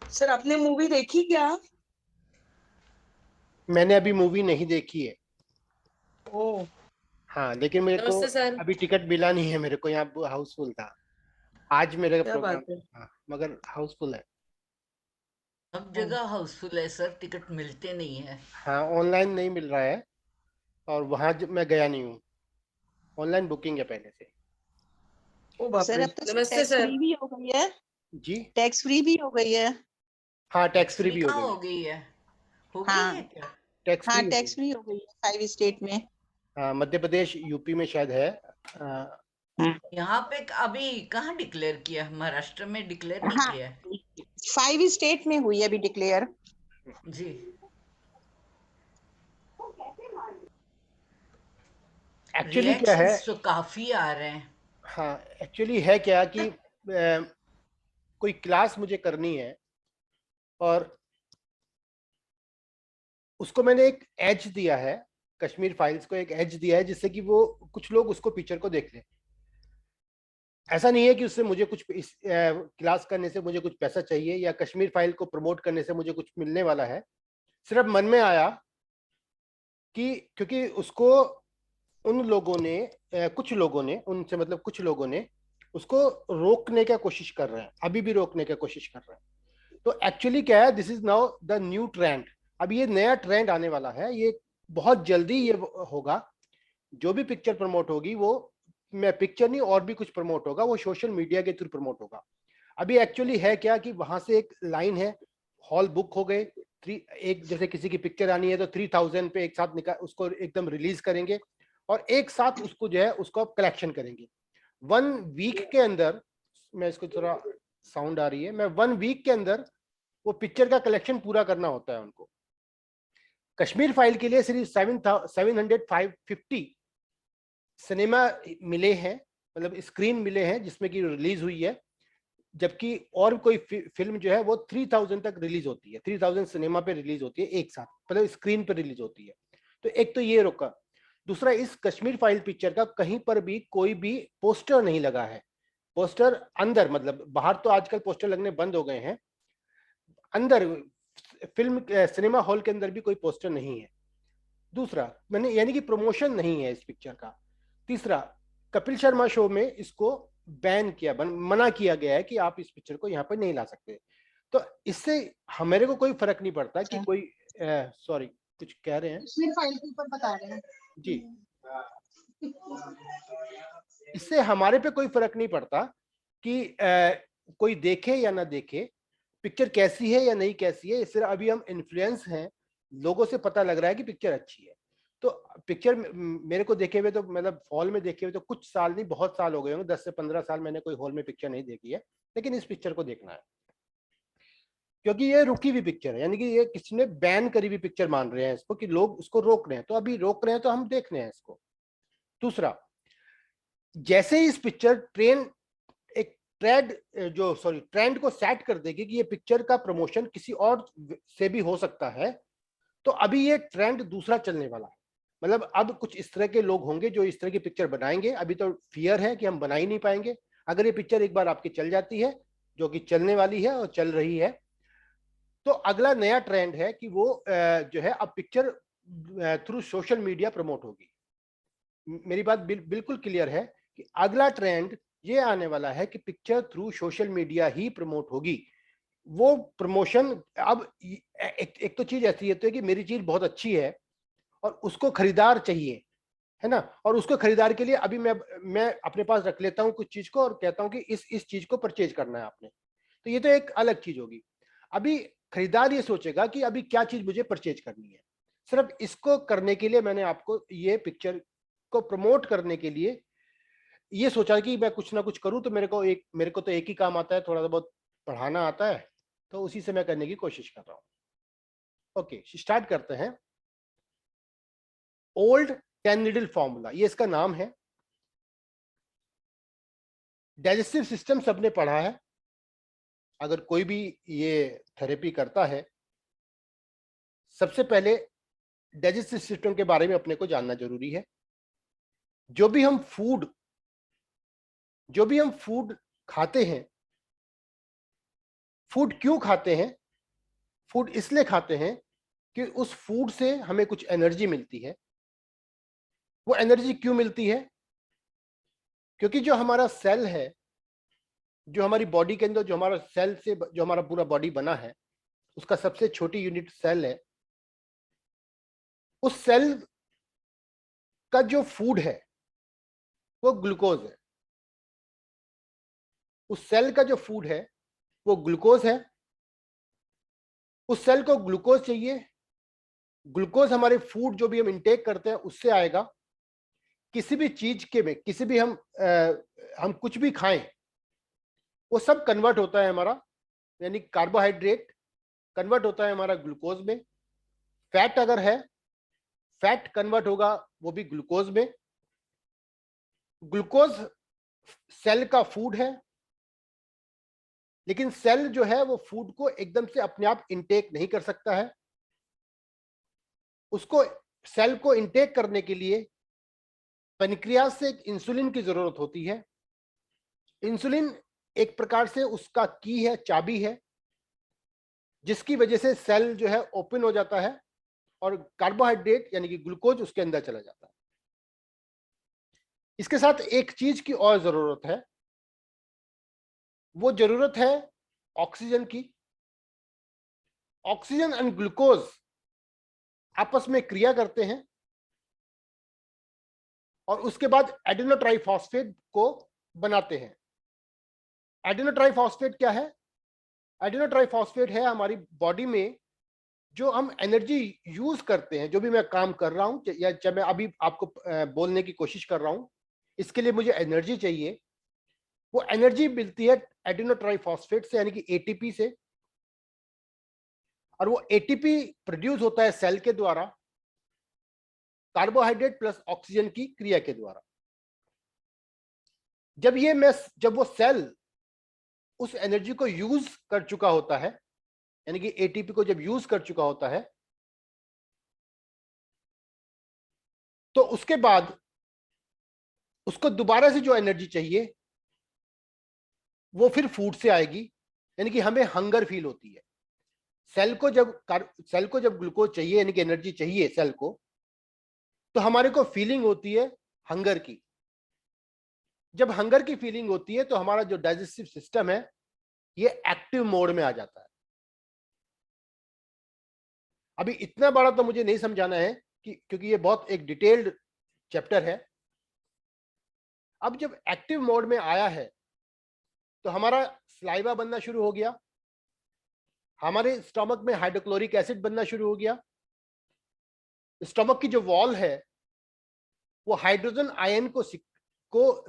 Sir आपने movie देखी क्या? मैंने अभी मूवी नहीं देखी है। ओ, हाँ, लेकिन मेरे को नमस्ते सर। अभी टिकट मिला नहीं है। मेरे को यहाँ हाउसफुल था आज मेरे का क्या प्रोग्राम। बात है। हाँ, मगर हाउसफुल है। सब ओ, जगह हाउसफुल है सर, टिकट मिलते नहीं है। हाँ, ऑनलाइन नहीं मिल रहा है। और वहाँ मैं गया नहीं हूँ। ऑनलाइन बुकिंग है पहले से। ओ बाप सर रे। अब तो नमस्ते टैक्स सर। फ्री भी हो गई है। जी। टैक्स फ्री भी हो गई है। हाँ, टैक्स टैक्स फ्री फ्री भी हो कहाँ गई हो है। गई है? हो गई है हाँ। क्या? टैक्स हाँ फ्री हो गई टैक्स है। फ्री हो गई है 5 स्टेट में। हाँ, मध्य प्रदेश यूपी में शायद है। हाँ। यहाँ पे अभी कहाँ डिक्लेयर किया? महाराष्ट्र में डिक्लेयर नहीं हाँ किया है। 5 स्टेट में हुई अभी डिक्लेयर। जी। एक्चुअली क्या है। रिएक्शंस तो काफी आ रहे हैं। हाँ, एक्चुअली है क्या कि कोई क्लास मुझे करनी है। और उसको मैंने एक एज दिया है। कश्मीर फाइल्स को एक एज दिया है जिससे कि वो कुछ लोग उसको पिक्चर को देख लें। ऐसा नहीं है कि उससे मुझे कुछ इस क्लास करने से मुझे कुछ पैसा चाहिए या कश्मीर फाइल को प्रमोट करने से मुझे कुछ मिलने वाला है। सिर्फ मन में आया कि क्योंकि उसको उन लोगों ने कुछ लोगों ने उनसे मतलब कुछ लोगों ने उसको रोकने का कोशिश कर रहे हैं, अभी भी रोकने का कोशिश कर रहे हैं। तो एक्चुअली क्या है, this is now the new trend. अब ये नया ट्रेंड आने वाला है। ये बहुत जल्दी ये होगा। जो भी पिक्चर प्रमोट होगी वो, मैं पिक्चर नहीं और भी कुछ प्रमोट होगा वो सोशल मीडिया के थ्रू प्रमोट होगा। अभी एक्चुअली है क्या कि वहां से एक लाइन है, हॉल बुक हो गए। थ्री एक जैसे किसी की पिक्चर आनी है तो 3000 पे एक साथ निकाल उसको एकदम रिलीज करेंगे। और एक साथ उसको जो है उसको आप कलेक्शन करेंगे 1 वीक के अंदर। मैं इसको थोड़ा साउंड आ रही है। मैं 1 वीक के अंदर वो पिक्चर का कलेक्शन पूरा करना होता है उनको। कश्मीर फाइल के लिए सिर्फ 750 सिनेमा मिले हैं, मतलब स्क्रीन मिले हैं जिसमें कि रिलीज हुई है। जबकि और कोई फिल्म जो है वो 3000 तक रिलीज होती है। 3000 सिनेमा पे रिलीज होती है एक साथ, मतलब स्क्रीन पे रिलीज होती है। तो एक तो ये रुका। दूसरा, इस कश्मीर फाइल पिक्चर का कहीं पर भी कोई भी पोस्टर नहीं लगा है। पोस्टर अंदर, मतलब बाहर तो आजकल पोस्टर लगने बंद हो गए हैं। अंदर फिल्म सिनेमा हॉल के अंदर भी कोई पोस्टर नहीं है। दूसरा, मैंने यानी कि प्रमोशन नहीं है इस पिक्चर का। तीसरा, कपिल शर्मा शो में इसको बैन किया, मना किया गया है कि आप इस पिक्चर को यहाँ पर नहीं ला सकते। तो इससे हमारे को कोई फर्क नहीं पड़ता कि अच्छा, कोई, सॉरी, कुछ कह रहे हैं। कश्मीर फाइल के ऊपर बता रहे हैं। जी। इससे हमारे पे कोई फर्क नहीं पड़ता कि कोई देखे या ना देखे, पिक्चर कैसी है या नहीं कैसी है। सिर्फ अभी हम इन्फ्लुएंस हैं, लोगों से पता लग रहा है कि पिक्चर अच्छी है। तो पिक्चर मेरे को देखे हुए तो मतलब हॉल में देखे हुए तो कुछ साल नहीं, बहुत साल हो गए होंगे, 10 से 15 साल मैंने कोई हॉल में पिक्चर नहीं देखी है। लेकिन इस पिक्चर को देखना है क्योंकि ये रुकी हुई पिक्चर है, यानी कि ये किसी ने बैन करी हुई पिक्चर मान रहे हैं इसको, कि लोग उसको रोक रहे हैं। तो अभी रोक रहे हैं तो हम देख रहे हैं इसको। दूसरा, जैसे ही इस पिक्चर ट्रेन एक ट्रेंड को सेट कर देगी कि ये पिक्चर का प्रमोशन किसी और से भी हो सकता है, तो अभी ये ट्रेंड दूसरा चलने वाला है। मतलब अब कुछ इस तरह के लोग होंगे जो इस तरह की पिक्चर बनाएंगे। अभी तो फियर है कि हम बना ही नहीं पाएंगे। अगर ये पिक्चर एक बार आपकी चल जाती है, जो कि चलने वाली है और चल रही है, तो अगला नया ट्रेंड है कि वो जो है अब picture through social media promote होगी। मेरी बात बिल्कुल क्लियर है कि अगला ट्रेंड ये आने वाला है कि पिक्चर थ्रू सोशल मीडिया ही प्रमोट होगी। वो प्रमोशन अब एक तो चीज ऐसी है तो कि मेरी चीज बहुत अच्छी है और उसको खरीदार चाहिए, है ना। और उसको खरीदार के लिए अभी मैं अपने पास रख लेता हूँ कुछ चीज को और कहता हूँ कि इस चीज को परचेज करना है आपने। तो ये तो एक अलग चीज होगी। अभी खरीदार ये सोचेगा कि अभी क्या चीज मुझे परचेज करनी है। सिर्फ इसको करने के लिए मैंने आपको ये पिक्चर को प्रमोट करने के लिए ये सोचा कि मैं कुछ ना कुछ करूं। तो मेरे को तो एक ही काम आता है, थोड़ा सा बहुत पढ़ाना आता है। तो उसी से मैं करने की कोशिश कर रहा हूं। ओके, स्टार्ट करते हैं। ओल्ड 10 नीडल फॉर्मूला, ये इसका नाम है। डाइजेस्टिव सिस्टम सबने पढ़ा है। अगर कोई भी ये थेरेपी करता है, सबसे पहले डाइजेस्टिव सिस्टम के बारे में अपने को जानना जरूरी है। जो भी हम फूड जो भी हम फूड खाते हैं, फूड क्यों खाते हैं? फूड इसलिए खाते हैं कि उस फूड से हमें कुछ एनर्जी मिलती है। वो एनर्जी क्यों मिलती है? क्योंकि जो हमारा सेल है, जो हमारी बॉडी के अंदर जो हमारा सेल से जो हमारा पूरा बॉडी बना है, उसका सबसे छोटी यूनिट सेल है। उस सेल का जो फूड है वो ग्लूकोज है। उस सेल का जो फूड है वो ग्लूकोज है। उस सेल को ग्लूकोज चाहिए। ग्लूकोज हमारे फूड जो भी हम इंटेक करते हैं उससे आएगा। किसी भी चीज के में किसी भी हम कुछ भी खाएं वो सब कन्वर्ट होता है हमारा, यानी कार्बोहाइड्रेट कन्वर्ट होता है हमारा ग्लूकोज में। फैट अगर है, फैट कन्वर्ट होगा वो भी ग्लूकोज में। ग्लूकोज सेल का फूड है, लेकिन सेल जो है वो फूड को एकदम से अपने आप इंटेक नहीं कर सकता है। उसको सेल को इंटेक करने के लिए पैनक्रियाज से एक इंसुलिन की जरूरत होती है। इंसुलिन एक प्रकार से उसका की है, चाबी है, जिसकी वजह से सेल जो है ओपन हो जाता है और कार्बोहाइड्रेट यानी कि ग्लूकोज उसके अंदर चला जाता है। इसके साथ एक चीज की और जरूरत है, वो जरूरत है ऑक्सीजन की। ऑक्सीजन एंड ग्लूकोज आपस में क्रिया करते हैं और उसके बाद एडेनोट्राइफॉस्फेट को बनाते हैं। एडेनोट्राइफॉस्फेट क्या है? एडेनोट्राइफॉस्फेट है हमारी बॉडी में जो हम एनर्जी यूज करते हैं, जो भी मैं काम कर रहा हूं या जब मैं अभी आपको बोलने की कोशिश कर रहा हूं, इसके लिए मुझे एनर्जी चाहिए। वो एनर्जी मिलती है एडेनोट्राइफॉस्फेट से, यानी कि एटीपी से। और वो एटीपी प्रोड्यूस होता है सेल के द्वारा, कार्बोहाइड्रेट प्लस ऑक्सीजन की क्रिया के द्वारा। जब वो सेल उस एनर्जी को यूज कर चुका होता है, यानी कि एटीपी को जब यूज कर चुका होता है, तो उसके बाद उसको दोबारा से जो एनर्जी चाहिए वो फिर फूड से आएगी, यानी कि हमें हंगर फील होती है। सेल को जब ग्लूकोज चाहिए, यानी कि एनर्जी चाहिए सेल को, तो हमारे को फीलिंग होती है हंगर की। जब हंगर की फीलिंग होती है तो हमारा जो डाइजेस्टिव सिस्टम है ये एक्टिव मोड में आ जाता है। अभी इतना बड़ा तो मुझे नहीं समझाना है क्योंकि ये बहुत एक डिटेल्ड चैप्टर है। अब जब एक्टिव मोड में आया है तो हमारा सलाइवा बनना शुरू हो गया, हमारे स्टमक में हाइड्रोक्लोरिक एसिड बनना शुरू हो गया। स्टमक की जो वॉल है वो हाइड्रोजन आयन को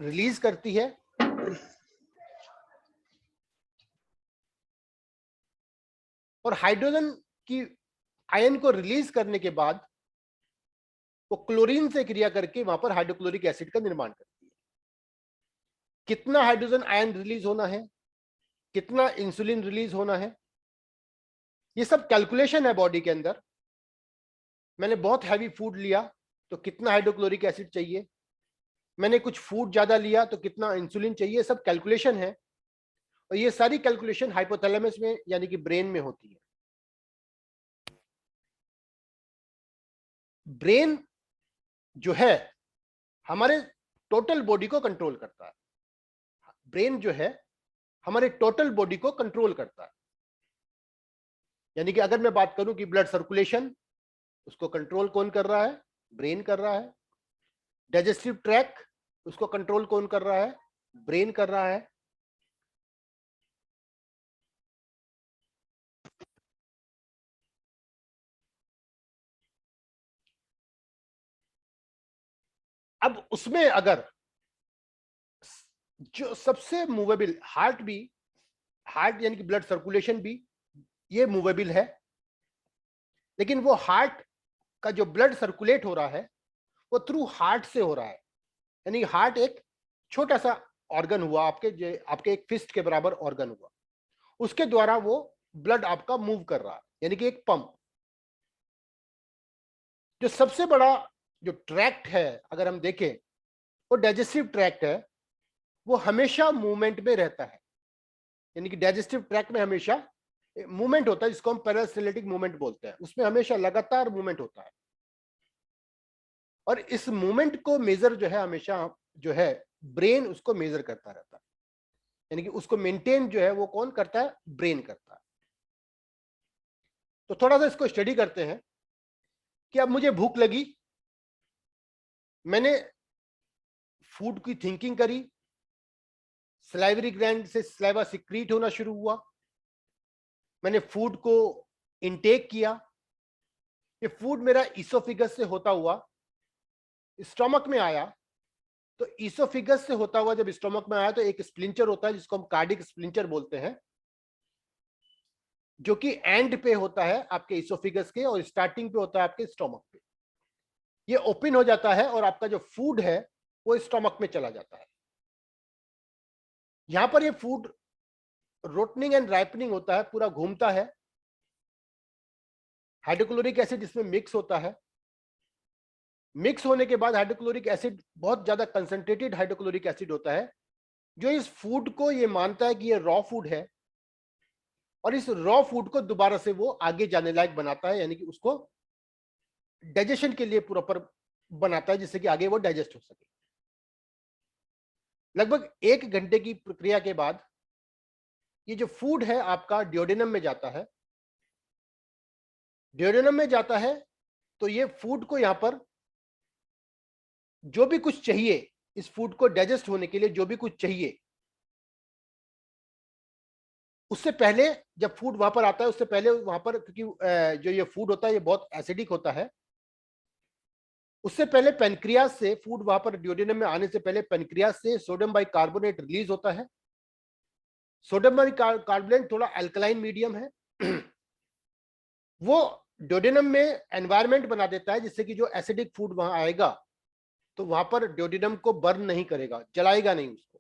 रिलीज करती है, और हाइड्रोजन की आयन को रिलीज करने के बाद वो क्लोरीन से क्रिया करके वहां पर हाइड्रोक्लोरिक एसिड का निर्माण करती है। कितना हाइड्रोजन आयन रिलीज होना है, कितना इंसुलिन रिलीज होना है, ये सब कैलकुलेशन है बॉडी के अंदर। मैंने बहुत हैवी फूड लिया तो कितना हाइड्रोक्लोरिक एसिड चाहिए, मैंने कुछ फूड ज्यादा लिया तो कितना इंसुलिन चाहिए, सब कैलकुलेशन है। और ये सारी कैलकुलेशन हाइपोथैलेमस में यानी कि ब्रेन में होती है। ब्रेन जो है हमारे टोटल बॉडी को कंट्रोल करता है। ब्रेन जो है हमारे टोटल बॉडी को कंट्रोल करता है। यानी कि अगर मैं बात करूं कि ब्लड सर्कुलेशन, उसको कंट्रोल कौन कर रहा है? ब्रेन कर रहा है। डाइजेस्टिव ट्रैक्ट, उसको कंट्रोल कौन कर रहा है? ब्रेन कर रहा है। अब उसमें अगर जो सबसे मूवेबल हार्ट यानी कि ब्लड सर्कुलेशन भी ये मूवेबल है, लेकिन वो हार्ट का जो ब्लड सर्कुलेट हो रहा है वो थ्रू हार्ट से हो रहा है। यानी हार्ट एक छोटा सा ऑर्गन हुआ, आपके एक फिस्ट के बराबर ऑर्गन हुआ, उसके द्वारा वो ब्लड आपका मूव कर रहा है, यानी कि एक पंप। जो सबसे बड़ा जो ट्रैक्ट है अगर हम देखें वो डाइजेस्टिव ट्रैक्ट है, वो हमेशा मूवमेंट में रहता है। यानी कि डाइजेस्टिव ट्रैक्ट में हमेशा मूवमेंट होता है जिसको हम पैरासिलेटिक मूवमेंट बोलते हैं, उसमें हमेशा लगातार मूवमेंट होता है। और इस मूवमेंट को मेजर जो है हमेशा जो है ब्रेन उसको मेजर करता रहता है, यानी कि उसको मेंटेन जो है वो कौन करता है, ब्रेन करता है। तो थोड़ा सा इसको स्टडी करते हैं कि अब मुझे भूख लगी, मैंने फूड की थिंकिंग करी, सलाइवरी ग्लैंड से सलाइवा सिक्रीट होना शुरू हुआ, मैंने फूड को इनटेक किया, ये फूड मेरा इसोफिगस से होता हुआ स्टोमक में आया। तो इसोफिगस से होता हुआ जब स्टोमक में आया तो एक स्प्लिंटर होता है जिसको हम कार्डिक स्प्लिंटर बोलते हैं, जो कि एंड पे होता है आपके इसोफिगस के और स्टार्टिंग पे होता है आपके स्टोमक पे। ये ओपन हो जाता है और आपका जो फूड है वो स्टोमक में चला जाता है। यहां पर ये फूड रोटनिंग एंड राइपनिंग होता है, पूरा घूमता है, हाइड्रोक्लोरिक एसिड इसमें मिक्स होता है। मिक्स होने के बाद हाइड्रोक्लोरिक एसिड बहुत ज्यादा कंसंट्रेटेड हाइड्रोक्लोरिक एसिड होता है, जो इस फूड को ये मानता है कि ये रॉ फूड है, और इस रॉ फूड को दोबारा से वो आगे जाने लायक बनाता है, यानी कि उसको डाइजेशन के लिए प्रॉपर बनाता है जिससे कि आगे वो डाइजेस्ट हो सके। लगभग 1 घंटे की प्रक्रिया के बाद ये जो फूड है आपका ड्यूडेनम में जाता है। ड्यूडेनम में जाता है तो ये फूड को यहां पर जो भी कुछ चाहिए, इस फूड को डाइजेस्ट होने के लिए जो भी कुछ चाहिए, उससे पहले जब फूड वहां पर आता है उससे पहले वहां पर, क्योंकि जो ये फूड होता है ये बहुत एसिडिक होता है, उससे पहले पेनक्रियास से फूड वहां पर ड्यूडेनम में आने से पहले पेनक्रियास से सोडियम बाइकार्बोनेट रिलीज होता है। सोडियम बाइकार्बोनेट थोड़ा अल्कलाइन मीडियम है, वो ड्यूडेनम में एनवायरनमेंट बना देता है जिससे कि जो एसिडिक फूड वहां आएगा तो वहां पर ड्यूडेनम को बर्न नहीं करेगा, जलाएगा नहीं उसको।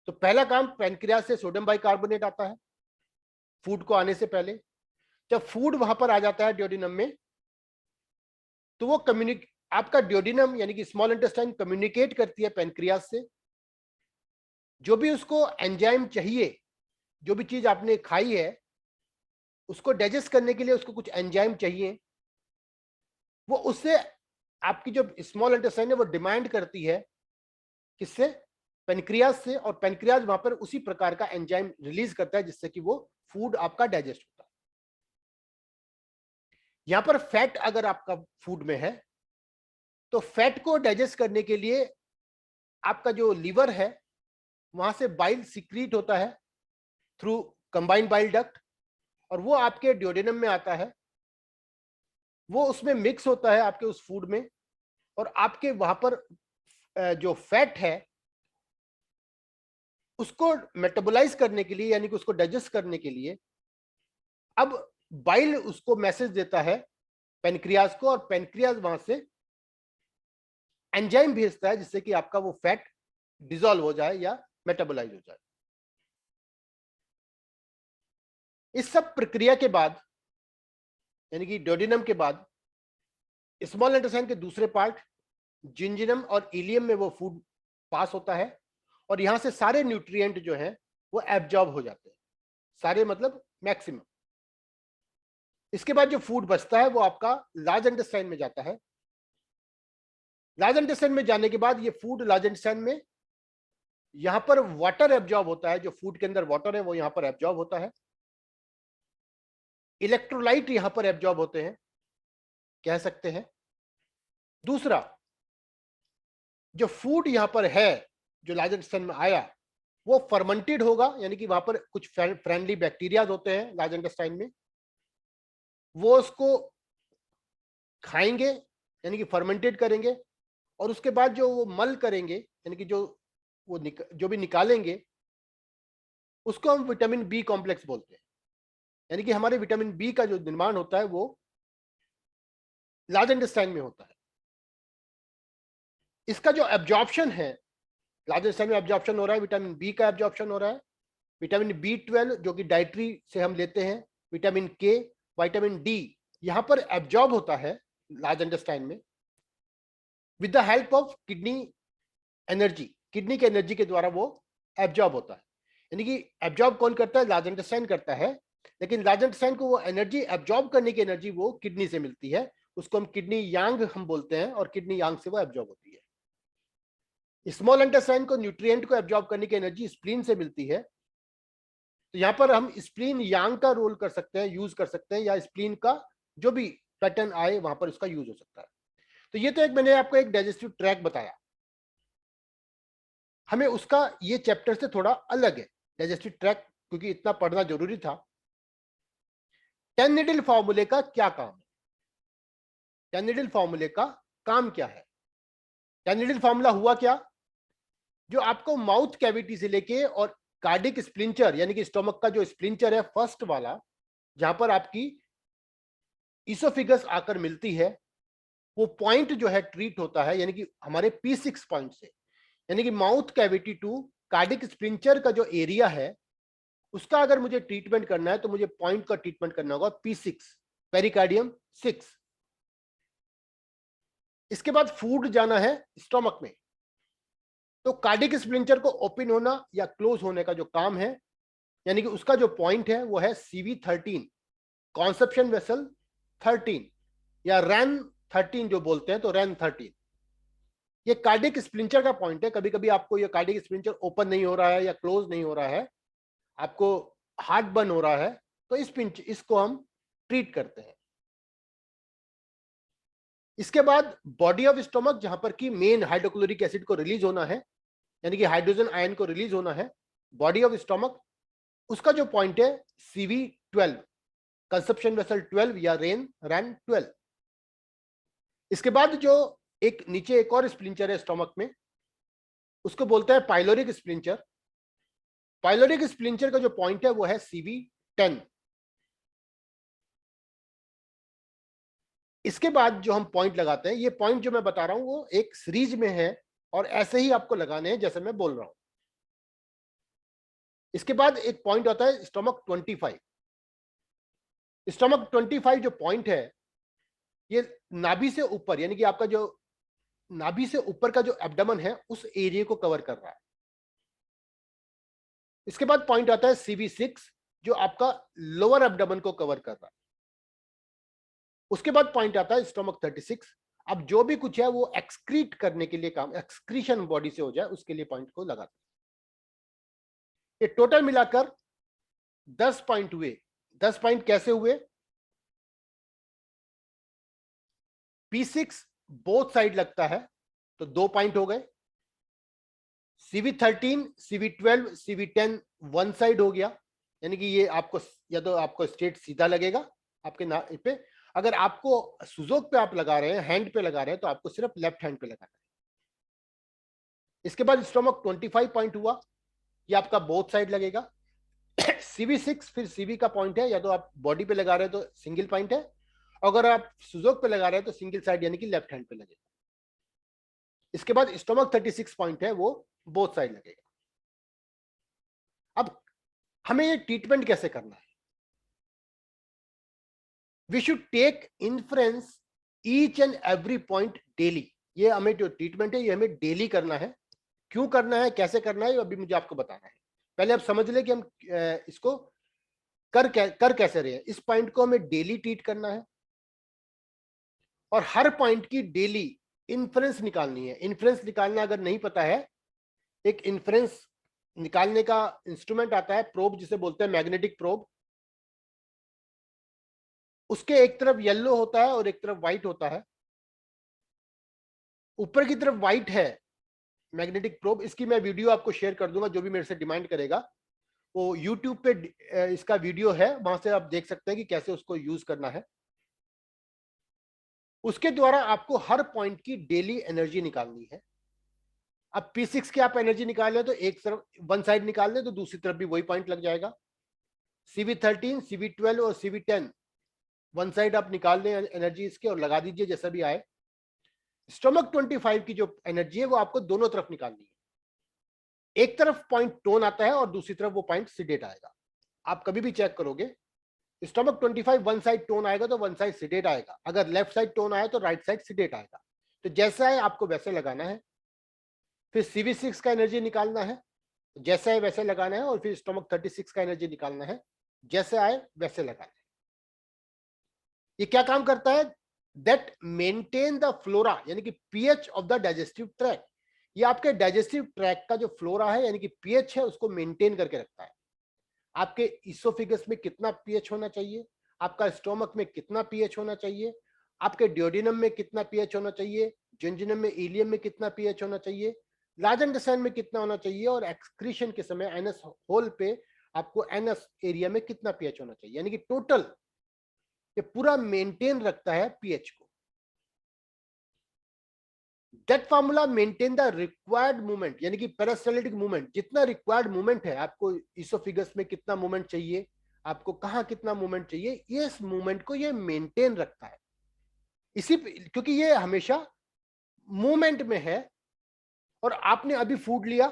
तो पहला काम पेनक्रियास से सोडियम बाइकार्बोनेट आता है फूड को आने से पहले। जब फूड वहां पर आ जाता है ड्यूडेनम में तो वो आपका ड्यूडेनम यानी कि स्मॉल इंटेस्टाइन कम्युनिकेट करती है पेनक्रियास से, जो भी उसको एंजाइम चाहिए, जो भी चीज आपने खाई है उसको डाइजेस्ट करने के लिए उसको कुछ एंजाइम चाहिए, वो उससे आपकी जो स्मॉल इंटेस्टाइन है वो डिमांड करती है, किससे, पेनक्रियास से, और पेनक्रियास वहां पर उसी प्रकार का एंजाइम रिलीज करता है जिससे कि वो फूड आपका डाइजेस्ट होता है। यहां पर फैट अगर आपका फूड में है तो फैट को डाइजेस्ट करने के लिए आपका जो लीवर है वहां से बाइल सिक्रीट होता है थ्रू कंबाइंड बाइल डक्ट, और वो आपके ड्यूडेनम में आता है, वो उसमें मिक्स होता है आपके उस फूड में, और आपके वहां पर जो फैट है उसको मेटाबोलाइज करने के लिए यानी कि उसको डाइजेस्ट करने के लिए अब बाइल उसको मैसेज देता है पेनक्रियास को, और पेनक्रियास वहां से एंजाइम भेजता है जिससे कि आपका वो फैट डिसॉल्व हो जाए या मेटाबोलाइज हो जाए। इस सब प्रक्रिया के बाद यानी कि ड्यूडेनम के बाद स्मॉल इंटेस्टाइन के दूसरे पार्ट जिंजिनम और इलियम में वो फूड पास होता है, और यहां से सारे न्यूट्रिएंट जो हैं वो एब्जॉर्ब हो जाते हैं, सारे मतलब मैक्सिमम। इसके बाद जो फूड बचता है वो आपका लार्ज इंटेस्टाइन में जाता है। लार्ज इंटेस्टाइन में जाने के बाद ये फूड लार्ज इंटेस्टाइन में यहां पर वाटर एब्जॉर्ब होता है, जो फूड के अंदर वाटर है वो यहां पर एब्जॉर्ब होता है, इलेक्ट्रोलाइट यहां पर एब्जॉर्ब होते हैं कह सकते हैं। दूसरा, जो फूड यहां पर है जो लार्ज इंटेस्टाइन में आया वो फर्मेंटेड होगा, यानी कि वहां पर कुछ फ्रेंडली बैक्टीरियाज होते हैं लार्ज इंटेस्टाइन में, वो उसको खाएंगे यानी कि फर्मेंटेड करेंगे, और उसके बाद जो वो मल करेंगे यानी कि जो भी निकालेंगे उसको हम विटामिन बी कॉम्प्लेक्स बोलते हैं। यानी कि हमारे विटामिन बी का जो निर्माण होता है वो लार्ज इंटेस्टाइन में होता है। इसका जो एब्जॉर्प्शन है लार्ज इंटेस्टाइन में एब्जॉर्प्शन हो रहा है, विटामिन बी का एब्जॉर्प्शन हो रहा है, विटामिन B12 जो कि डाइटरी से हम लेते हैं, विटामिन के, विटामिन डी यहां पर एब्जॉर्ब होता है लार्ज इंटेस्टाइन में with the help of kidney energy, kidney के एनर्जी के द्वारा वो एब्जॉर्ब होता है। यानी कि एब्जॉर्ब कौन करता है? लार्ज इंटेस्टाइन करता है, लेकिन लार्ज इंटेस्टाइन को वो एनर्जी एब्जॉर्ब करने की एनर्जी वो किडनी से मिलती है, उसको हम किडनी यांग हम बोलते हैं, और किडनी यांग से वो एब्जॉर्ब होती है। स्मॉल इंटेस्टाइन को न्यूट्रिएंट को एब्जॉर्ब करने की एनर्जी स्प्लीन से मिलती है। तो यहां पर हम स्प्लीन यांग का रोल कर सकते हैं, यूज कर सकते हैं, या स्प्लीन का जो भी पैटर्न आए वहां पर उसका यूज हो सकता है। तो ये तो एक मैंने आपको एक डाइजेस्टिव ट्रैक बताया। हमें उसका ये चैप्टर से थोड़ा अलग है डाइजेस्टिव ट्रैक, क्योंकि इतना पढ़ना जरूरी था। 10 नीडल फॉर्मूले का क्या काम है? 10 नीडल फॉर्मूले का काम क्या है? 10 नीडल फॉर्मूला हुआ क्या? जो आपको माउथ कैविटी से लेके और कार्डिक स्प्लिंचर यानी कि स्टोमक का जो स्प्लिंचर है फर्स्ट वाला, जहां पर आपकी इसोफिगस आकर मिलती है, वो पॉइंट जो है ट्रीट होता है, यानी कि हमारे P6 पॉइंट से, यानी कि माउथ कैविटी टू कार्डिक स्प्लिंचर का जो एरिया है उसका अगर मुझे ट्रीटमेंट करना है तो मुझे पॉइंट का ट्रीटमेंट करना होगा P6, पेरिकार्डियम 6। इसके बाद फूड जाना है स्टोमक में, तो कार्डिक स्प्लिंचर को ओपन होना या क्लोज होने का जो काम है, यानी कि उसका जो पॉइंट है वो है CV13, कॉन्सेप्शन वेसल 13, या रैन 13 जो बोलते हैं, तो रैन 13 ये कार्डिक स्प्लिंचर का पॉइंट है। कभी कभी आपको ये कार्डिक स्प्लिंचर ओपन नहीं हो रहा है या क्लोज नहीं हो रहा है, आपको हार्ट बर्न हो रहा है, तो इसको हम ट्रीट करते हैं। इसके बाद बॉडी ऑफ स्टोमक, जहां पर कि मेन हाइड्रोक्लोरिक एसिड को रिलीज होना है, यानी कि हाइड्रोजन आयन को रिलीज होना है, बॉडी ऑफ स्टोमक, उसका जो पॉइंट है CV12, कंसप्शन वेसल 12 या रैन 12। इसके बाद जो एक नीचे एक और स्प्लिंचर है स्टोमक में, उसको बोलते हैं पाइलोरिक स्प्लिंचर। पाइलोरिक स्प्लिंचर का जो पॉइंट है वो है CV10। इसके बाद जो हम पॉइंट लगाते हैं, ये पॉइंट जो मैं बता रहा हूं वो एक सीरीज में है और ऐसे ही आपको लगाने हैं जैसे मैं बोल रहा हूं। इसके बाद एक पॉइंट आता है स्टोमक 25। स्टोमक 25 जो पॉइंट है ये नाभि से ऊपर, यानी कि आपका जो नाभि से ऊपर का जो एब्डोमेन है उस एरिया को कवर कर रहा है। इसके बाद पॉइंट आता है CV6 जो आपका लोअर एब्डोमेन को कवर कर रहा है। उसके बाद पॉइंट आता है स्टोमक 36। अब जो भी कुछ है वो एक्सक्रीट करने के लिए काम, एक्सक्रीशन बॉडी से हो जाए उसके लिए पॉइंट को लगाते हैं। ये टोटल मिलाकर 10 पॉइंट हुए। 10 पॉइंट कैसे हुए? P6 बोथ साइड लगता है तो 2 पॉइंट हो गए। CV13, CV12, CV10 one side हो गया, यानी कि ये आपको या तो आपको स्ट्रेट सीधा लगेगा आपके ना पे, अगर आपको सुजोक पे आप लगा रहे हैं, हैंड पे लगा रहे हैं, तो आपको सिर्फ लेफ्ट हैंड पे लगाना है। इसके बाद स्टोमक 25 पॉइंट हुआ, ये आपका बोथ साइड लगेगा। CV6 फिर CV का पॉइंट है, या तो आप बॉडी पे लगा रहे हैं तो सिंगल पॉइंट है, अगर आप सुजोक पे लगा रहे हैं तो सिंगल साइड यानी कि लेफ्ट हैंड पे लगेगा। इसके बाद स्टोमक 36 पॉइंट है, वो बोथ साइड लगेगा। अब हमें ये ट्रीटमेंट कैसे करना है? We should take inference each and every point daily. ये हमें जो ट्रीटमेंट है ये हमें डेली करना है। क्यों करना है, कैसे करना है, अभी मुझे आपको बताना है। पहले आप समझ ले कि हम इसको कर कैसे रहे हैं। इस पॉइंट को हमें डेली ट्रीट करना है और हर पॉइंट की डेली इन्फ्रेंस निकालनी है। इन्फ्रेंस निकालना अगर नहीं पता है, एक इन्फ्रेंस निकालने का इंस्ट्रूमेंट आता है, प्रोब जिसे बोलते हैं मैग्नेटिक प्रोब। उसके एक तरफ येलो होता है और एक तरफ व्हाइट होता है। ऊपर की तरफ व्हाइट है मैग्नेटिक प्रोब, इसकी मैं वीडियो आपको शेयर कर दूंगा, जो भी मेरे से डिमांड करेगा वो यूट्यूब पे इसका वीडियो है, वहां से आप देख सकते हैं कि कैसे उसको यूज करना है। उसके द्वारा आपको हर पॉइंट की डेली एनर्जी निकालनी है। अब P6 की आप एनर्जी निकाल लें तो एक तरफ वन साइड निकाल लें तो दूसरी तरफ भी वही पॉइंट लग जाएगा। CV13, CV12 और CV10 वन साइड आप निकाल लें एनर्जी इसके और लगा दीजिए जैसा भी आए। स्टोमक 25 की जो एनर्जी है वो आपको दोनों तरफ निकालनी है। एक तरफ पॉइंट टोन आता है और दूसरी तरफ वो पॉइंट सिडेट आएगा। आप कभी भी चेक करोगे, स्टोमक 25 वन साइड टोन आएगा तो वन साइड सिडेट आएगा, अगर लेफ्ट साइड टोन आया तो राइट साइड सिडेट आएगा। तो जैसा है आपको वैसे लगाना है। फिर CV6 का एनर्जी निकालना है। जैसे आए वैसे लगाना है और फिर स्टोमक 36 का एनर्जी निकालना है, जैसे आए वैसे लगाना है। ये क्या काम करता है? दैट मेंटेन द फ्लोरा यानी कि pH of the digestive tract. ये आपके डाइजेस्टिव ट्रैक्ट का जो फ्लोरा है यानी कि पीएच है उसको मेंटेन करके रखता है। आपके इसोफिगस में कितना पीएच होना चाहिए, आपका स्टोमक में कितना पीएच होना चाहिए, आपके ड्यूडेनम में कितना पीएच होना चाहिए, जिंजिनम में, इलियम में कितना पीएच होना चाहिए, लार्ज इंटेस्टाइन में कितना होना चाहिए, और एक्सक्रीशन के समय एनस होल पे आपको एनस एरिया में कितना पीएच होना चाहिए, यानी कि टोटल ये पूरा मेंटेन रखता है पीएच को। That formula maintain the required movement यानी कि पेरिस्टाल्टिक मूवमेंट, जितना रिक्वायर्ड मूवमेंट है, आपको इसोफिगस में कितना मूवमेंट चाहिए, आपको कहां कितना मूवमेंट चाहिए, ये इस मूवमेंट को ये मेंटेन रखता है। इसी क्योंकि ये हमेशा मूवमेंट में है, और आपने अभी फूड लिया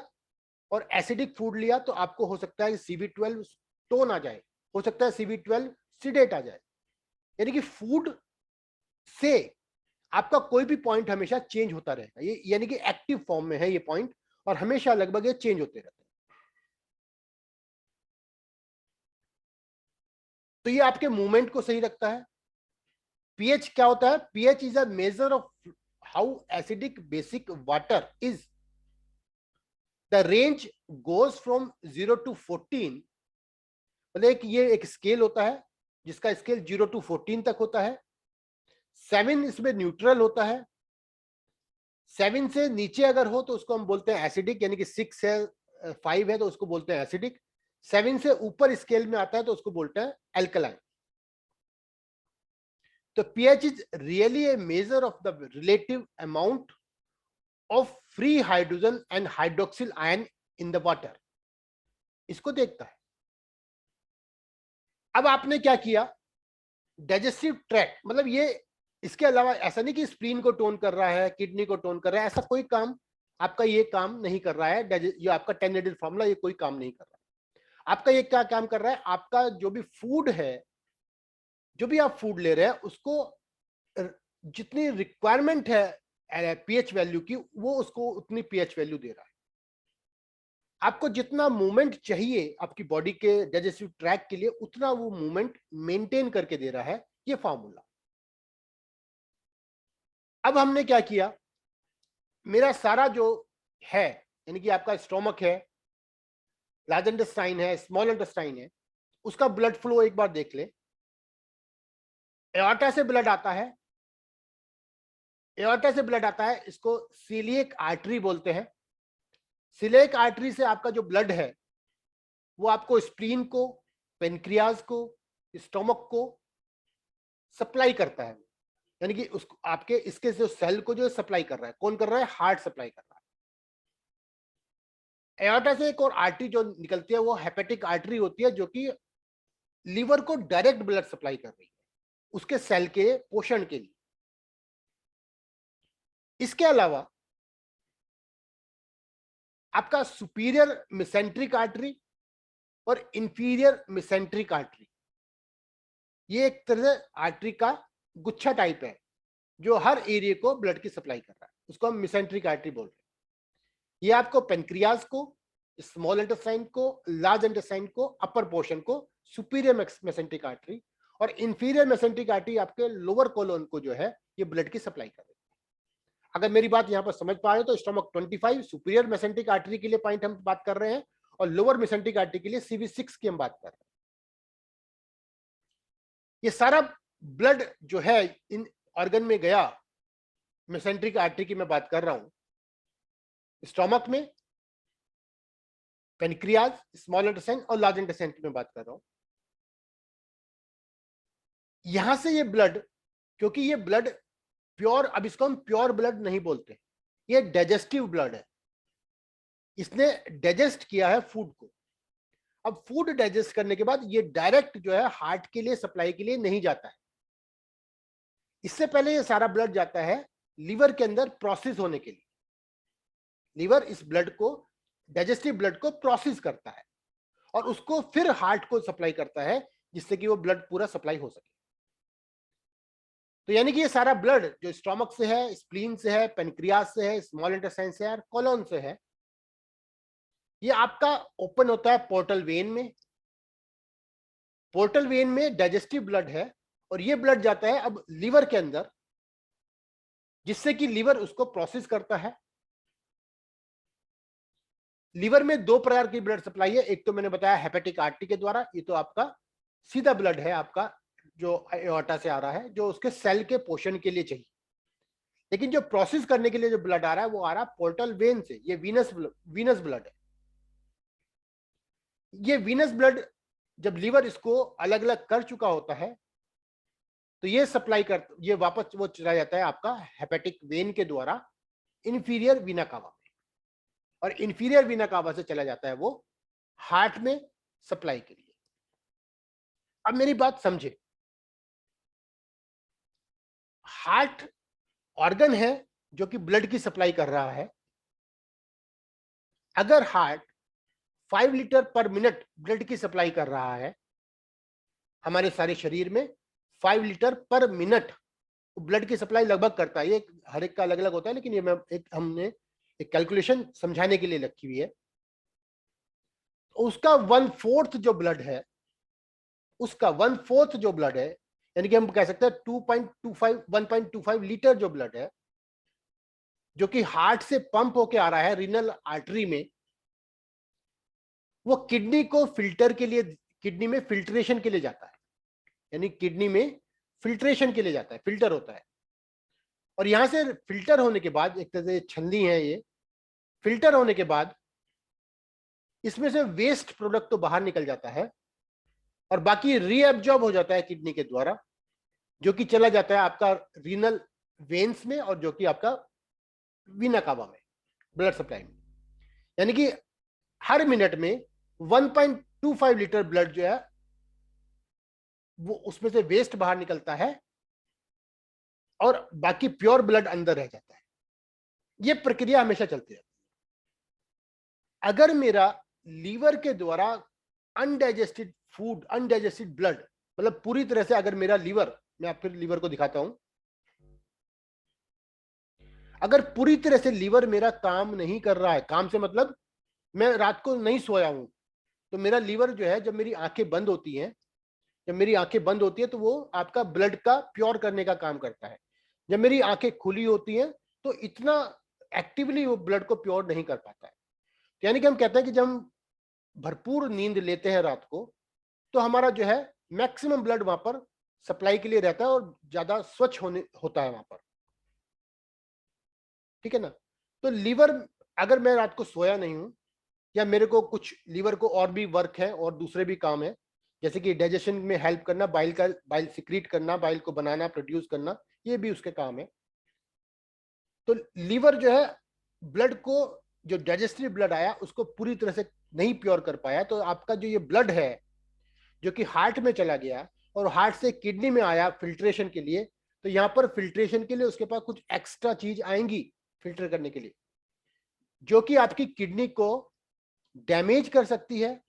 और एसिडिक फूड लिया तो आपको हो सकता है CV12 स्टोन आ जाए, हो सकता है CV12 सीडेट आ जाए, यानी कि फूड से आपका कोई भी पॉइंट हमेशा चेंज होता रहेगा। ये यानी कि एक्टिव फॉर्म में है ये पॉइंट, और हमेशा लगभग ये चेंज होते रहते हैं। तो ये आपके मूवमेंट को सही रखता है। पीएच क्या होता है? PH is a measure of how acidic basic water is. The range goes from 0 to 14, मतलब ये एक स्केल होता है जिसका स्केल 0 to 14 तक होता है। 7 इसमें न्यूट्रल होता है। 7 से नीचे अगर हो तो उसको हम बोलते हैं एसिडिक, यानी कि 6 है, 5 है तो उसको बोलते हैं एसिडिक। 7 से ऊपर स्केल में आता है तो उसको बोलते हैं एल्कलाइन। तो pH is really a measure of the relative amount of free hydrogen and hydroxyl ion in the water, इसको देखता है। अब आपने क्या किया? डाइजेस्टिव ट्रैक्ट, मतलब ये इसके अलावा ऐसा नहीं कि स्प्लीन को टोन कर रहा है, किडनी को टोन कर रहा है, ऐसा कोई काम आपका ये काम नहीं कर रहा है। ये आपका 10 नेडेड फार्मूला ये कोई काम नहीं कर रहा है। आपका ये क्या काम कर रहा है? आपका जो भी फूड है, जो भी आप फूड ले रहे हैं, उसको जितनी रिक्वायरमेंट है पीएच वैल्यू की, वो उसको उतनी पीएच वैल्यू दे रहा है। आपको जितना मूवमेंट चाहिए आपकी बॉडी के डाइजेस्टिव ट्रैक्ट के लिए, उतना वो मूवमेंट मेंटेन करके दे रहा है ये फार्मूला। अब हमने क्या किया? मेरा सारा जो है, यानी कि आपका स्टोमक है, लार्ज इंटेस्टाइन है, स्मॉल इंटेस्टाइन है, उसका ब्लड फ्लो एक बार देख ले। एओर्टा से ब्लड आता है, एओर्टा से ब्लड आता है, इसको सीलिएक आर्टरी बोलते हैं। सीलिएक आर्टरी से आपका जो ब्लड है वो आपको स्प्लीन को, पेनक्रियाज को, स्टोमक को सप्लाई करता है, यानी कि उसको आपके इसके जो सेल को जो सप्लाई कर रहा है, कौन कर रहा है? हार्ट सप्लाई कर रहा है। एओर्टा से एक और आर्टरी जो निकलती है वो हेपेटिक आर्टरी होती है, जो कि लीवर को डायरेक्ट ब्लड सप्लाई कर रही है उसके सेल के पोषण के लिए। इसके अलावा आपका सुपीरियर मेसेंट्रिक आर्टरी और इंफीरियर मेसेंट्रिक आर्टरी, ये एक तरह से आर्टरी का गुच्छा टाइप है जो हर एरिया को ब्लड की सप्लाई कर रहा है, उसको हम मेसेंट्रिक आर्टरी बोल रहे हैं। ये आपको पेनक्रियाज को, स्मॉल इंटेस्टाइन को, लार्ज इंटेस्टाइन को, अपर पोर्शन को सुपीरियर मेसेंट्रिक आर्टरी, और इंफीरियर मेसेंट्रिक आर्टरी आपके लोअर कोलोन को जो है ये ब्लड की सप्लाई कर रही है। अगर मेरी बात यहां पर समझ पा रहे हो तो स्टोमक 25 सुपीरियर मेसेंट्रिक आर्टरी के लिए पॉइंट हम बात कर रहे हैं, और लोअर मेसेंट्रिक आर्टरी के लिए CV6 की हम बात कर रहे हैं। ये सारा ब्लड जो है इन ऑर्गन में गया, मेसेंट्रिक आर्टरी की मैं बात कर रहा हूं, स्टोमक में, पेनक्रियाज, स्मॉल इंटेस्टाइन और लार्ज इंटेस्टाइन की मैं बात कर रहा हूं। यहां से ये ब्लड, क्योंकि ये ब्लड प्योर, अब इसको हम प्योर ब्लड नहीं बोलते, ये डाइजेस्टिव ब्लड है, इसने डाइजेस्ट किया है फूड को। अब फूड डाइजेस्ट करने के बाद ये डायरेक्ट जो है हार्ट के लिए सप्लाई के लिए नहीं जाता है, इससे पहले ये सारा ब्लड जाता है लीवर के अंदर प्रोसेस होने के लिए। लीवर इस ब्लड को, डाइजेस्टिव ब्लड को प्रोसेस करता है और उसको फिर हार्ट को सप्लाई करता है, जिससे कि वो ब्लड पूरा सप्लाई हो सके। तो यानी कि ये सारा ब्लड जो स्टोमक से है, स्प्लीन से है, पेनक्रियाज से है, स्मॉल इंटेस्टाइन से है और कोलोन से है, ये आपका ओपन होता है पोर्टल वेन में। पोर्टल वेन में डाइजेस्टिव ब्लड है और ये ब्लड जाता है अब लीवर के अंदर, जिससे कि लीवर उसको प्रोसेस करता है। लीवर में दो प्रकार की ब्लड सप्लाई है, एक तो मैंने बताया हेपेटिक आर्टरी के द्वारा, ये तो आपका सीधा ब्लड है आपका जो एओर्टा से आ रहा है, जो उसके सेल के पोषण के लिए चाहिए। लेकिन जो प्रोसेस करने के लिए जो ब्लड आ रहा है वो आ रहा है पोर्टल वेन से, ये वीनस ब्लड है। ये वीनस ब्लड जब लीवर इसको अलग अलग कर चुका होता है तो ये सप्लाई कर, ये वापस वो चला जाता है आपका हेपेटिक वेन के द्वारा इंफीरियर वीना कावा में, और इंफीरियर वीना कावा से चला जाता है वो हार्ट में सप्लाई के लिए। अब मेरी बात समझे, हार्ट ऑर्गन है जो कि ब्लड की सप्लाई कर रहा है। अगर हार्ट 5 लीटर पर मिनट ब्लड की सप्लाई कर रहा है, हमारे सारे शरीर में 5 लीटर पर मिनट ब्लड की सप्लाई लगभग करता है। ये हर एक का अलग अलग होता है, लेकिन ये मैं हमने एक कैलकुलेशन समझाने के लिए रखी हुई है। उसका 1/4 जो ब्लड है, उसका 1/4 जो ब्लड है, यानी कि हम कह सकते हैं 1.25 लीटर जो ब्लड है जो कि हार्ट से पंप होके आ रहा है रीनल आर्टरी में, वो किडनी को फिल्टर के लिए, किडनी में फिल्ट्रेशन के लिए जाता है, यानी किडनी में फिल्ट्रेशन के लिए जाता है, फिल्टर होता है। और यहां से फिल्टर होने के बाद, एक तरह से छन्नी है ये, फिल्टर होने के बाद इसमें से वेस्ट प्रोडक्ट तो बाहर निकल जाता है और बाकी रीअब्जॉर्ब हो जाता है किडनी के द्वारा, जो कि चला जाता है आपका रीनल वेन्स में और जो कि आपका वीना कावा में ब्लड सप्लाई में। यानी कि हर मिनट में 1.25 लीटर ब्लड जो है वो उसमें से वेस्ट बाहर निकलता है और बाकी प्योर ब्लड अंदर रह जाता है। ये प्रक्रिया हमेशा चलती रहती है। अगर मेरा लीवर के द्वारा अनडाइजेस्टेड फूड, अनडाइजेस्टेड ब्लड, मतलब पूरी तरह से अगर मेरा लीवर, मैं आप फिर लीवर को दिखाता हूं, अगर पूरी तरह से लीवर मेरा काम नहीं कर रहा है, काम से मतलब मैं रात को नहीं सोया हूं, तो मेरा लीवर जो है, जब मेरी आंखें बंद होती हैं, जब मेरी आंखें बंद होती है तो वो आपका ब्लड का प्योर करने का काम करता है। जब मेरी आंखें खुली होती हैं तो इतना एक्टिवली वो ब्लड को प्योर नहीं कर पाता है। यानी कि हम कहते हैं कि जब हम भरपूर नींद लेते हैं रात को, तो हमारा जो है मैक्सिमम ब्लड वहां पर सप्लाई के लिए रहता है और ज्यादा स्वच्छ होता है वहां पर, ठीक है ना। तो लीवर, अगर मैं रात को सोया नहीं हूं या मेरे को कुछ लीवर को और भी वर्क है और दूसरे भी काम है, जैसे कि डाइजेशन में हेल्प करना, बाइल सिक्रीट करना, बाइल को बनाना, प्रोड्यूस करना, ये भी उसके काम है। तो लीवर जो है ब्लड को, जो डाइजेस्टिव ब्लड आया उसको पूरी तरह से नहीं प्योर कर पाया, तो आपका जो ये ब्लड है जो कि हार्ट में चला गया और हार्ट से किडनी में आया फिल्ट्रेशन के लिए, तो यहां पर फिल्ट्रेशन के लिए उसके पास कुछ एक्स्ट्रा चीज आएंगी फिल्टर करने के लिए, जो कि आपकी किडनी को डैमेज कर सकती है,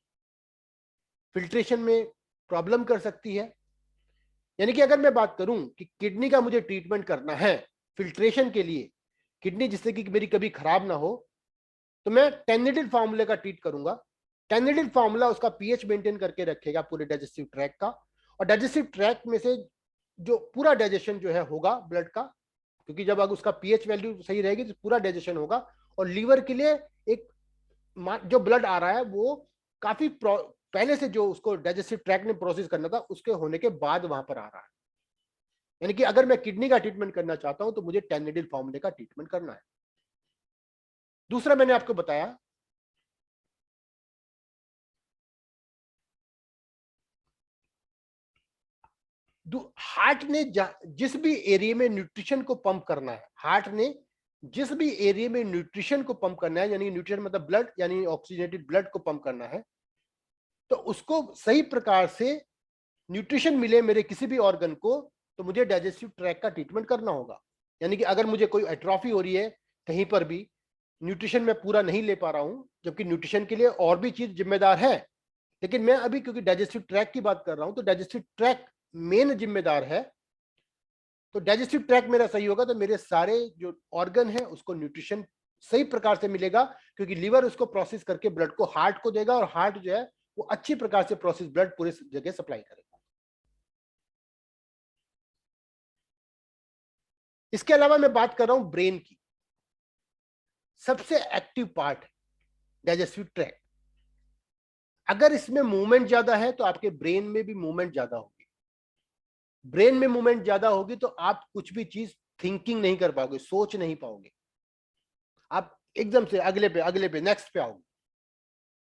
फिल्ट्रेशन में प्रॉब्लम कर सकती है। यानी कि अगर मैं बात करूं कि किडनी का मुझे ट्रीटमेंट करना है फिल्ट्रेशन के लिए, किडनी जिससे कि मेरी कभी खराब ना हो, तो मैं टेनिडिल फार्मूले का ट्रीट करूंगा। टेनिडिल फार्मूला उसका पीएच मेंटेन करके रखेगा पूरे डाइजेस्टिव ट्रैक का, और डाइजेस्टिव ट्रैक में से जो पूरा डाइजेशन जो है होगा ब्लड का, क्योंकि जब अगर उसका पीएच वैल्यू सही रहेगी तो पूरा डाइजेशन होगा। और लीवर के लिए एक जो ब्लड आ रहा है वो काफी पहले से जो उसको डाइजेस्टिव ट्रैक ने प्रोसेस करना था उसके होने के बाद वहां पर आ रहा है। यानी कि अगर मैं किडनी का ट्रीटमेंट करना चाहता हूं तो मुझे टेनिडिल फार्मूले का ट्रीटमेंट करना है। दूसरा मैंने आपको बताया हार्ट ने जिस भी एरिया में न्यूट्रिशन को पंप करना है, हार्ट ने जिस भी एरिया में न्यूट्रिशन को पंप करना है, यानी न्यूट्रिशन मतलब ब्लड, यानी ऑक्सीजनेटेड ब्लड को पंप करना है, तो उसको सही प्रकार से न्यूट्रिशन मिले मेरे किसी भी ऑर्गन को, तो मुझे डाइजेस्टिव ट्रैक का ट्रीटमेंट करना होगा। यानी कि अगर मुझे कोई एट्रोफी हो रही है कहीं पर भी, न्यूट्रिशन में पूरा नहीं ले पा रहा हूं, जबकि न्यूट्रिशन के लिए और भी चीज जिम्मेदार है, लेकिन मैं अभी क्योंकि डाइजेस्टिव ट्रैक की बात कर रहा हूं तो डाइजेस्टिव ट्रैक मेन जिम्मेदार है। तो डाइजेस्टिव ट्रैक मेरा सही होगा तो मेरे सारे जो ऑर्गन है उसको न्यूट्रिशन सही प्रकार से मिलेगा, क्योंकि लीवर उसको प्रोसेस करके ब्लड को हार्ट को देगा और हार्ट जो है वो अच्छी प्रकार से प्रोसेस ब्लड पूरे जगह सप्लाई करेगा। इसके अलावा मैं बात कर रहा हूं ब्रेन की। सबसे एक्टिव पार्ट है डाइजेस्टिव ट्रैक्ट। अगर इसमें मूवमेंट ज्यादा है तो आपके ब्रेन में भी मूवमेंट ज्यादा होगी। ब्रेन में मूवमेंट ज्यादा होगी तो आप कुछ भी चीज थिंकिंग नहीं कर पाओगे, सोच नहीं पाओगे, आप एकदम से अगले पे नेक्स्ट पे आओगे।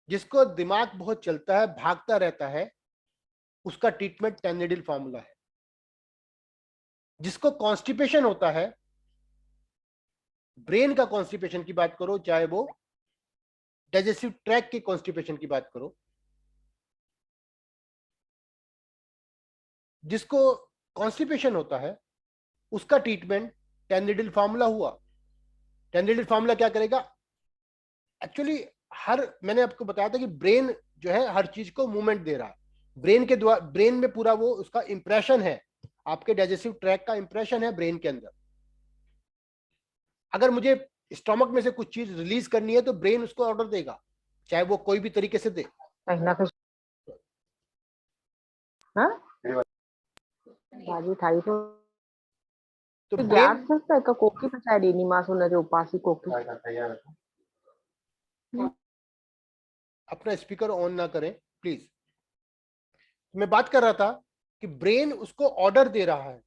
जिसको दिमाग बहुत चलता है, भागता रहता है, उसका ट्रीटमेंट 10 नीडल फार्मूला है। जिसको कॉन्स्टिपेशन होता है, ब्रेन का कॉन्स्टिपेशन की बात करो, चाहे वो डाइजेस्टिव ट्रैक्ट के कॉन्स्टिपेशन की बात करो, जिसको कॉन्स्टिपेशन होता है उसका ट्रीटमेंट 10 नीडल फार्मूला हुआ। 10 नीडल फार्मूला क्या करेगा? एक्चुअली मैंने आपको बताया था कि ब्रेन जो है हर चीज को मूवमेंट दे रहा है। ब्रेन में पूरा वो उसका इंप्रेशन है, आपके डाइजेस्टिव ट्रैक्ट का इंप्रेशन है ब्रेन के अंदर। अगर मुझे स्टमक में से कुछ चीज रिलीज करनी है तो ब्रेन उसको ऑर्डर देगा, चाहे वो कोई भी तरीके से दे। भाजी थाई तो ग्यास ब्रेन नसतं का कोकी पचाडी निमासुनाचे उपासी कोकी अपना स्पीकर ऑन ना करें प्लीज। मैं बात कर रहा था कि ब्रेन उसको ऑर्डर दे रहा है,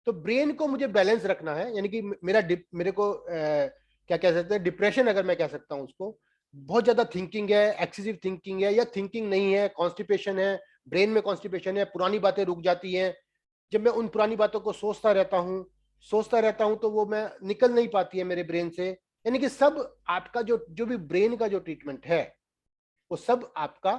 तो ब्रेन को मुझे बैलेंस रखना है। यानी कि मेरे को क्या कह सकते हैं, डिप्रेशन अगर मैं कह सकता हूं उसको, बहुत ज्यादा थिंकिंग है, एक्सेसिव थिंकिंग है, या थिंकिंग नहीं है, कॉन्स्टिपेशन है, ब्रेन में कॉन्स्टिपेशन है, पुरानी बातें रुक जाती हैं। जब मैं उन पुरानी बातों को सोचता रहता हूं तो वो मैं निकल नहीं पाती है मेरे ब्रेन से। यानी कि सब आपका जो भी ब्रेन का जो ट्रीटमेंट है वो सब आपका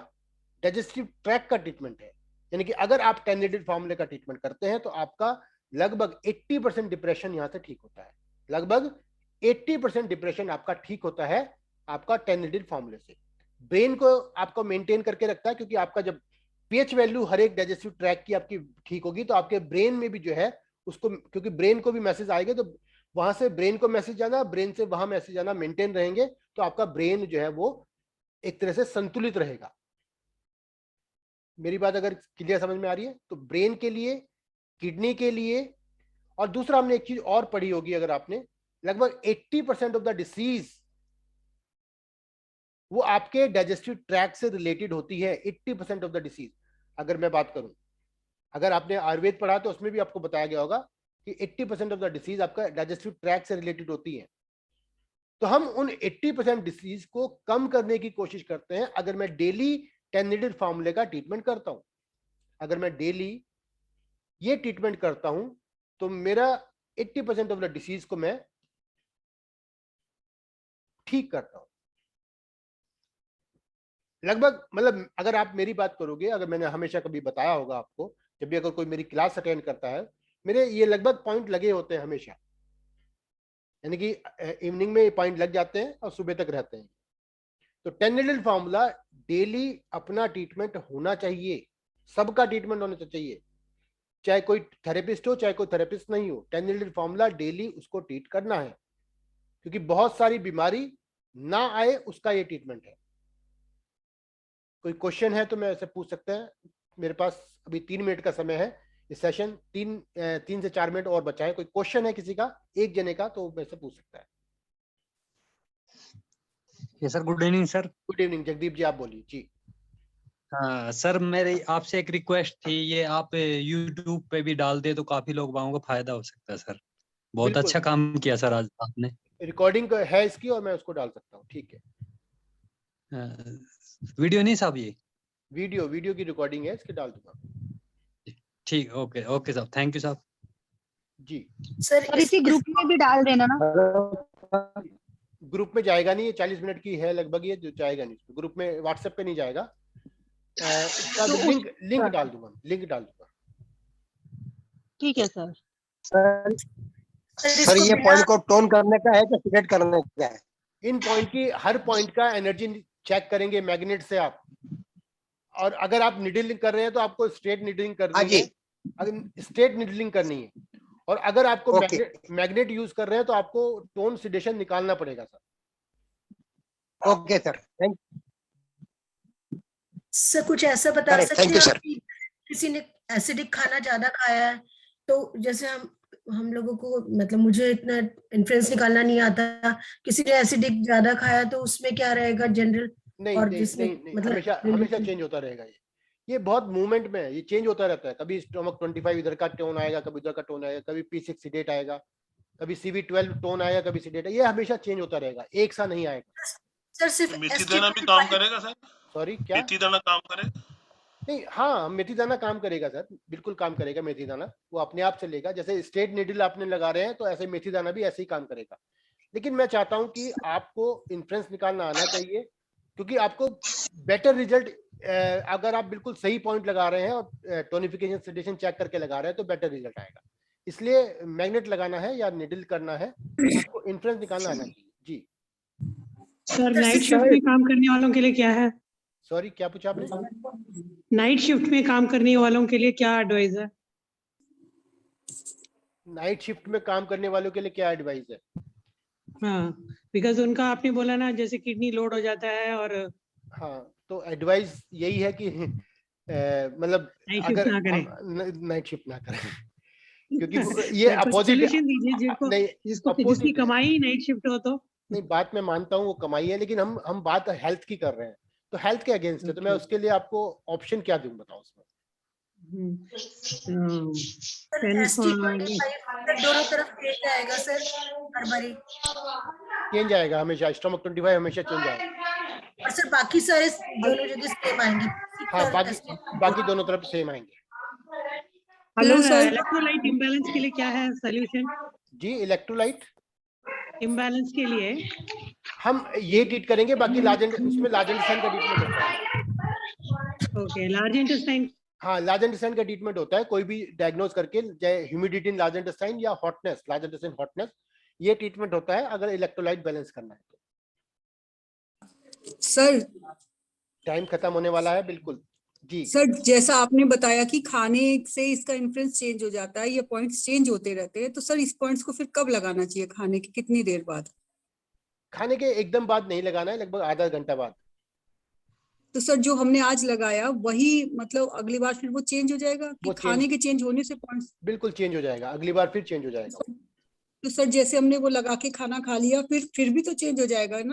डाइजेस्टिव ट्रैक्ट का ट्रीटमेंट है। यानी कि अगर आप 10 नीडल फार्मूले का ट्रीटमेंट करते हैं तो आपका लगभग 80% डिप्रेशन यहां से ठीक होता है। लगभग 80% डिप्रेशन आपका ठीक होता है आपका 10 नीडल फार्मूले से। ब्रेन को आपको मेंटेन करके रखता है, क्योंकि आपका जब पीएच वैल्यू हर एक डाइजेस्टिव ट्रैक्ट की आपकी ठीक होगी तो आपके ब्रेन में भी जो है उसको, क्योंकि ब्रेन को भी मैसेज आएंगे तो वहां से ब्रेन को मैसेज जाना, ब्रेन से वहां मैसेज आना मेंटेन रहेंगे, तो आपका ब्रेन जो है वो एक तरह से संतुलित रहेगा। मेरी बात अगर क्लियर समझ में आ रही है तो ब्रेन के लिए, किडनी के लिए, और दूसरा हमने एक चीज और पढ़ी होगी अगर आपने, लगभग 80% ऑफ द डिसीज वो आपके डाइजेस्टिव ट्रैक्ट से रिलेटेड होती है। 80% ऑफ द डिसीज अगर मैं बात करूं, अगर आपने आयुर्वेद पढ़ा तो उसमें भी आपको बताया गया होगा कि 80% ऑफ द डिसीज आपका डाइजेस्टिव ट्रैक्ट से रिलेटेड होती है। तो हम उन 80% डिसीज को कम करने की कोशिश करते हैं अगर मैं डेली 10 नीडल फार्मूले का ट्रीटमेंट करता हूं। अगर मैं डेली ये ट्रीटमेंट करता हूं तो मेरा 80% ऑफ द डिसीज को मैं ठीक करता हूं। लगभग मतलब अगर आप मेरी बात करोगे, अगर मैंने हमेशा कभी बताया होगा आपको, जब भी अगर कोई मेरी क्लास अटेंड करता है, मेरे ये लगभग पॉइंट लगे होते हैं हमेशा। यानी कि इवनिंग में ये पॉइंट लग जाते हैं और सुबह तक रहते हैं। तो 10 नीडल फार्मूला डेली अपना ट्रीटमेंट होना चाहिए, सबका ट्रीटमेंट होना चाहिए, चाहे कोई थेरेपिस्ट हो चाहे कोई थेरेपिस्ट नहीं हो। 10 नीडल फार्मूला डेली उसको ट्रीट करना है, क्योंकि बहुत सारी बीमारी ना आए उसका ये ट्रीटमेंट है। कोई क्वेश्चन है तो मैं ऐसे पूछ सकते हैं। मेरे पास अभी 3 मिनट का समय है, इस सेशन 3 से 4 मिनट और बचा है। कोई क्वेश्चन है किसी का, एक जने का, तो मेरे से पूछ सकता है। ये sir good evening sir. Good evening Jagdeep ji, आप बोलिए जी। सर मेरी आपसे एक रिक्वेस्ट थी, ये आप यूट्यूब पे भी डाल दे तो काफी लोगों को फायदा हो सकता है सर। बहुत बिल्कुल। अच्छा काम किया सर आज आपने। रिकॉर्डिंग है इसकी और मैं उसको डाल सकता हूँ, ठीक है। वीडियो नहीं साहब, ये वीडियो की रिकॉर्डिंग है, इसके डाल दूंगा। ठीक, ओके ओके साहब, थैंक यू साहब जी। सर इसी ग्रुप में भी डाल देना ना। ग्रुप में जाएगा नहीं, ये 40 मिनट की है लगभग, ये जो जाएगा नहीं ग्रुप में, व्हाट्सएप पे नहीं जाएगा। इसका लिंक डाल दूंगा। ठीक है सर। सर ये पॉइंट को टोन करने का है कि सिलेक्ट करने का है? इन पॉइंट की हर पॉइंट का एनर्जी चेक करेंगे मैग्नेट से आप। और अगर आप निडलिंग कर रहे हैं तो आपको स्ट्रेट निडलिंग करनी है, अगर स्ट्रेट निडलिंग करनी है। और अगर आपको Okay. मैग्नेट यूज कर रहे हैं तो आपको टोन सिडेशन निकालना पड़ेगा sir. Okay sir, thank sir कुछ ऐसा बता Correct, सकते thank you, हैं sir. कि किसी ने एसिडिक खाना ज्यादा खाया है तो जैसे हम लोगों को मतलब मुझे इतना इन्फ्लुएंस निकालना नहीं आता, किसी ने एसिडिक ज्यादा खाया तो उसमें क्या रहेगा जनरल नहीं और नहीं जिसमें नहीं, नहीं मतलब हमेशा हमेशा चेंज होता रहेगा। ये बहुत मूवमेंट में है, ये चेंज होता रहता है। कभी स्टोमक 25 इधर का टोन आएगा, कभी उधर का टोन आएगा, कभी P6 सीडेट आएगा, कभी CV12 टोन आएगा, कभी सीडेट। ये हमेशा चेंज होता रहेगा, एक सा नहीं आएगा। सर सिर्फ मेथी दाना भी काम करेगा सर? सॉरी क्या? मेथी दाना काम करेगा? नहीं, हाँ मेथी दाना काम करेगा सर, बिल्कुल काम करेगा मेथी दाना। वो अपने आप चलेगा, जैसे स्ट्रेट नीडल आपने लगा रहे हैं तो ऐसे मेथी दाना भी ऐसे ही काम करेगा। लेकिन मैं चाहता हूं कि आपको इन्फ्लुएंस निकालना आना चाहिए, क्योंकि आपको बेटर रिजल्ट, अगर आप बिल्कुल सही पॉइंट लगा रहे हैं और टोनिफिकेशन सेडेशन चेक करके लगा रहे हैं तो बेटर रिजल्ट आएगा। इसलिए मैग्नेट लगाना है या निडल करना है, आपको इन्फ्लुएंस निकालना आना चाहिए। जी सर नाइट शिफ्ट में काम करने वालों के लिए क्या है? सॉरी क्या पूछा आपने? नाइट शिफ्ट में काम करने वालों के लिए क्या एडवाइस है? नाइट शिफ्ट में काम करने वालों के लिए क्या एडवाइस है? हाँ, बिकॉज उनका आपने बोला ना जैसे किडनी लोड हो जाता है और हाँ, तो एडवाइस यही है कि मतलब नाइट शिफ्ट अगर ना करें। नाइट शिफ्ट ना करें, क्योंकि ये अपोजिट सोल्यूशन दीजिए जिसको नहीं, जिसकी opposite है। कमाई नाइट शिफ्ट हो तो। नहीं, बात मैं मानता हूँ वो कमाई है, लेकिन हम बात हेल्थ की कर रहे हैं, तो हेल्थ के अगेंस्ट है। तो मैं उसके लिए आपको ऑप्शन क्या दूं, बताओ उसमें। दोनों तरफ चेंज आएगा सर हर बारी, चेंज आएगा हमेशा, स्टमक 25 हमेशा चेंज आएगा। और सर बाकी सारे दोनों जगह सेम आएंगे। हाँ, बाकी दोनों तरफ सेम आएंगे। हेलो सर, इलेक्ट्रोलाइट इम्बैलेंस के लिए क्या है सोल्यूशन? जी, इलेक्ट्रोलाइट इम्बैलेंस के लिए हम ये ट्रीट करेंगे, बाकी उसमें लार्ज इंटेस्टाइन का ट्रीटमेंट होता है। Okay, large intestine. हाँ, लार्ज इंटेस्टाइन का ट्रीटमेंट होता है, कोई भी डायग्नोज करके, चाहे ह्यूमिडिटी इन लार्ज इंटेस्टाइन या हॉटनेस, लार्ज इंटेस्टाइन हॉटनेस, ये ट्रीटमेंट होता है अगर इलेक्ट्रोलाइट बैलेंस करना है तो। सर टाइम खत्म होने वाला है, बिल्कुल जी। सर जैसा आपने बताया कि खाने से इसका इन्फ्लुएंस चेंज हो जाता है, ये पॉइंट्स चेंज होते रहते हैं, तो सर इस पॉइंट्स को फिर कब लगाना चाहिए? खाने की कितनी देर बाद? खाने के एकदम बाद नहीं लगाना है, लगभग आधा घंटा बाद। तो सर जो हमने आज लगाया वही मतलब अगली बार फिर वो चेंज हो जाएगा कि खाने के चेंज होने से पॉइंट्स? बिल्कुल चेंज हो जाएगा, अगली बार फिर चेंज हो जाएगा। तो सर जैसे हमने वो लगा के खाना खा लिया फिर भी तो चेंज हो जाएगा ना?